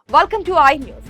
Welcome to I news.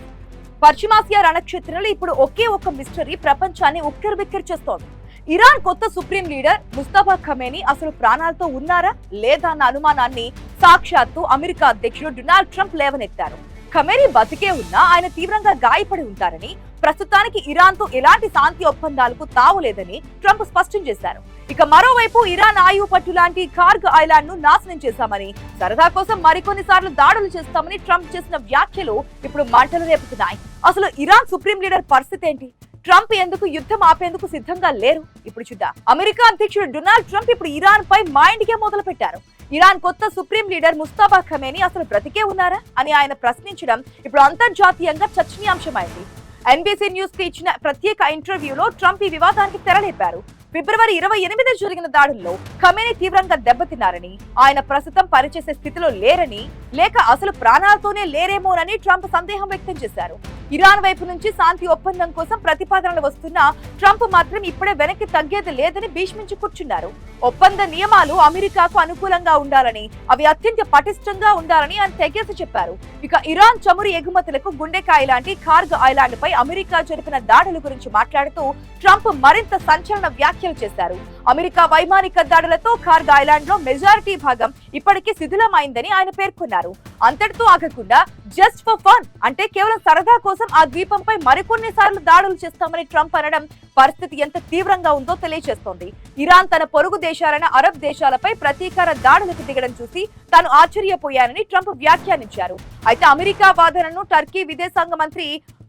పశ్చిమాసియా రణక్షేత్రంలో ఇప్పుడు ఒకే ఒక్క మిస్టరీ ప్రపంచాన్ని ఉక్కిరిబిక్కిరి చేస్తోంది. ఇరాన్ కొత్త సుప్రీం లీడర్ ముస్తఫా ఖమేనీ అసలు ప్రాణాలతో ఉన్నారా లేదా అన్న అనుమానాన్ని సాక్షాత్తు అమెరికా అధ్యక్షుడు డొనాల్డ్ ట్రంప్ లేవనెత్తారు. ఖమేనీ బతికే ఉన్నా ఆయన తీవ్రంగా గాయపడి ఉంటారని, ప్రస్తుతానికి ఇరాన్ తో ఎలాంటి శాంతి ఒప్పందాలకు తావులేదని ట్రంప్ స్పష్టం చేశారు. ఇక మరోవైపు ఇరాన్ ఆయువు పట్టు లాంటి కార్గ్ ఐలాండ్ ను నాశనం చేశామని, సరదా కోసం మరికొన్ని సార్లు దాడులు చేస్తామని ట్రంప్ చేసిన వ్యాఖ్యలు ఇప్పుడు మంటలు రేపుతున్నాయి. అసలు ఇరాన్ సుప్రీం లీడర్ పరిస్థితి ఏంటి? ట్రంప్ ఎందుకు యుద్ధం ఆపేందుకు సిద్ధంగా లేరు? ఇప్పుడు చూద్దాం. అమెరికా అధ్యక్షుడు డొనాల్డ్ ట్రంప్ ఇప్పుడు ఇరాన్ పై మైండ్ గే మొదలు పెట్టారు. ఇరాన్ కొత్త సుప్రీం లీడర్ ముస్తఫా ఖమేనీ అసలు బ్రతికే ఉన్నారా అని ఆయన ప్రశ్నించడం ఇప్పుడు అంతర్జాతీయంగా చర్చనీయాంశమైంది. ఎన్బీసీ న్యూస్ కి ఇచ్చిన ప్రత్యేక ఇంటర్వ్యూలో ట్రంప్ ఈ వివాదానికి తెరలేపారు. ఫిబ్రవరి 28 జరిగిన దాడుల్లో ఖమేనీ తీవ్రంగా దెబ్బతిన్నారని, ఆయన ప్రస్తుతం పనిచేసే స్థితిలో లేరని, లేక అసలు ప్రాణాలతోనే లేరేమోనని ట్రంప్ సందేహం వ్యక్తం చేశారు. ఇరాన్ వైపు నుంచి శాంతి ఒప్పందం కోసం ప్రతిపాదనలు వస్తున్నా ట్రంప్ మాత్రం ఇప్పుడే వెనక్కి తగ్గేది లేదని భీష్మించి కూర్చున్నారు. ఒప్పంద నియమాలు అమెరికాకు అనుకూలంగా ఉండాలని, అవి అత్యంత పటిష్టంగా ఉండాలని ఆయన తెగేసి చెప్పారు. ఇక ఇరాన్ చమురు ఎగుమతులకు గుండెకాయ లాంటి కార్గ్ ఐలాండ్ పై అమెరికా జరిపిన దాడుల గురించి మాట్లాడుతూ ట్రంప్ మరింత సంచలన వ్యాఖ్యలు చేశారు. అమెరికా వైమానిక దాడులతో కార్గ్ ఐలాండ్ లో మెజారిటీ భాగం ఇప్పటికీ శిథిలమైందని ఆయన పేర్కొన్నారు. అంతటితో ఆగకుండా జస్ట్ ఫర్ ఫన్ అంటే కేవలం సరదా కోసం ఆ ద్వీపంపై మరికొన్ని సార్లు దాడులు చేస్తామని ట్రంప్ అనడం పరిస్థితి ఎంత తీవ్రంగా ఉందో తెలియజేస్తోంది. ఇరాన్ తన పొరుగు దేశాలైన అరబ్ దేశాలపై ప్రతీకార దాడులకు దిగడం చూసి తాను ఆశ్చర్యపోయానని ట్రంప్ వ్యాఖ్యానించారు. అయితే అమెరికా వాదనను టర్కీ విదేశాంగ మంత్రి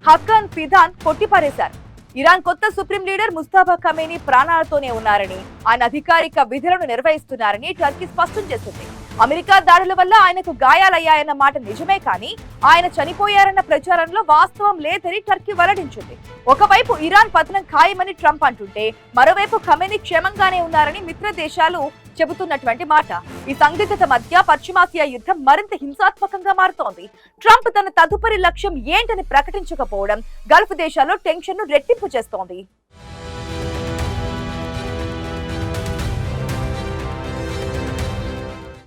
హకాన్ ఫిదాన్ కొట్టిపారేశారు. ఇరాన్ కొత్త సుప్రీం లీడర్ ముస్తఫా ఖమేనీ ప్రాణాలతోనే ఉన్నారని, ఆయన అధికారిక విధులను నిర్వహిస్తున్నారని టర్కీ స్పష్టం చేసింది. అమెరికా దాడుల వల్ల ఆయనకు గాయాలయ్యాయన్న మాట నిజమే, కానీ ఆయన చనిపోయారన్న ప్రచారంలో వాస్తవం లేదని టర్కీ వెల్లడించింది. ఒకవైపు ఇరాన్ పతనం ఖాయమని ట్రంప్ అంటుంటే, మరోవైపు ఖమేనీ క్షేమంగానే ఉన్నారని మిత్ర దేశాలు చెబుతున్నటువంటి మాట. ఈ సందిగ్ధత మధ్య పశ్చిమాసియా యుద్ధం మరింత హింసాత్మకంగా మారుతోంది. ట్రంప్ తన తదుపరి లక్ష్యం ఏంటని ప్రకటించకపోవడం గల్ఫ్ దేశాల్లో టెన్షన్ ను రెట్టింపు చేస్తోంది.